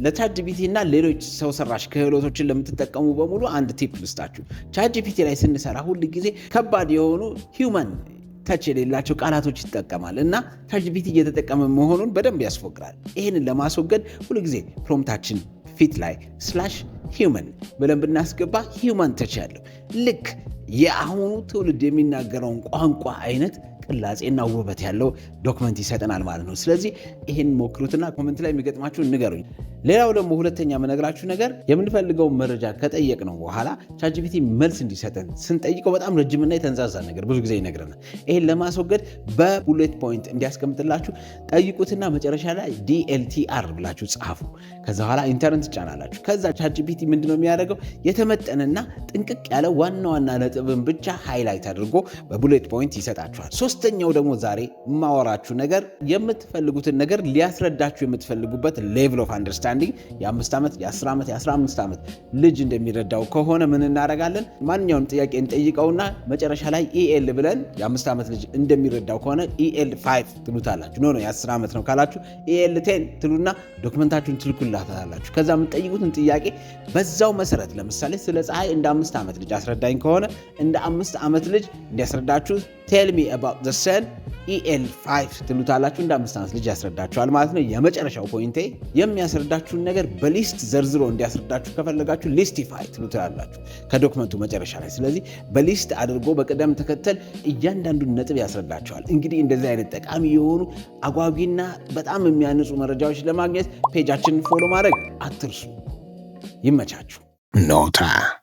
ለቻትጂፒቲ እና ሌሎች ሰው ሰራሽ ክህሎቶችን ለምትጠቀሙ በሙሉ አንድ ቲፕ ልስጣችሁ። ቻትጂፒቲ ላይ ስንሰራ ሁል ጊዜ ከባድ የሆኑ ሂውመን ተች የሌላቸው ቃላቶች ይጠቀማል እና ቻትጂፒቲ እየተጠቀመ መሆኑን በደንብ ያስፎግራል። ይህንን ለማስወገድ ሁል ጊዜ ፕሮምፕታችን ፊት ላይ /human ብለን ብናስገባ ሂውመን ተች ያለው ልክ የአሁኑ ትውልድ የሚናገረውን ቋንቋ አይነት ቅላጼና ውበት ያለው ዶክመንት ይሰጠናል ማለት ነው። ስለዚህ ይህን ሞክሩትና ኮመንት ላይ የሚገጥማችሁን ንገሩኝ። ሌላው ደግሞ ሁለተኛ የምነግራችሁ ነገር የምንፈልገውን መረጃ ከጠየቅነው በኋላ ቻትጂፒቲ መልስ እንዲሰጠን ስንጠይቀው በጣም ረጅምና የተንዛዛ ነገር ብዙ ጊዜ ይነግረናል። ይህን ለማስወገድ በቡሌት ፖይንት እንዲያስቀምጥላችሁ ጠይቁትና መጨረሻ ላይ DLTR ብላችሁ ጻፉ። ከዛ በኋላ ኢንተርኔት ትጫናላችሁ። ከዛ ቻትጂፒቲ ምንድነው የሚያደርገው? የተመጠነና ጥንቅቅ ያለ ዋና ዋና ነጥብን ብቻ ሃይላይት አድርጎ በቡሌት ፖይንት ይሰጣችኋል። ሶስተኛው ደግሞ ዛሬ የማወራችሁ ነገር የምትፈልጉትን ነገር ሊያስረዳችሁ የምትፈልጉበት ሌቭል ኦፍ አንደርስታንዲንግ የ5 ዓመት የ10 ዓመት የ15 ዓመት ልጅ እንደሚረዳው ከሆነ ምን እናደርጋለን? ማንኛውንም ጥያቄ እንጠይቀውና መጨረሻ ላይ EL ብለን የ5 ዓመት ልጅ እንደሚረዳው ከሆነ EL5 ትሉታላችሁ። ኖ የ10 ዓመት ነው ካላችሁ EL10 ትሉና ዶክመንታችሁን ትልኩላታላችሁ። ከዛ የምትጠይቁትን ጥያቄ በዛው መሰረት ለምሳሌ ስለ ፀሐይ እንደ 5 ዓመት ልጅ አስረዳኝ ከሆነ እንደ 5 ዓመት ልጅ እንዲያስረዳችሁ tell me about the sun EL5 ትሉታላችሁ። እንደ 5 ዓመት ልጅ ያስረዳችኋል ማለት ነው። የመጨረሻው ፖይንቴ የሚያስረዳችሁን ነገር በሊስት ዘርዝሮ እንዲያስረዳችሁ ከፈለጋችሁ ሊስቲፋይ ትሉታላችሁ ከዶክመንቱ መጨረሻ ላይ። ስለዚህ በሊስት አድርጎ በቅደም ተከተል እያንዳንዱን ነጥብ ያስረዳችኋል። እንግዲህ እንደዚህ አይነት ጠቃሚ የሆኑ አጓጊና በጣም የሚያንጹ መረጃዎች ለማግኘት ፔጃችንን ፎሎ ማድረግ አትርሱ። ይመቻችሁ። ኖታ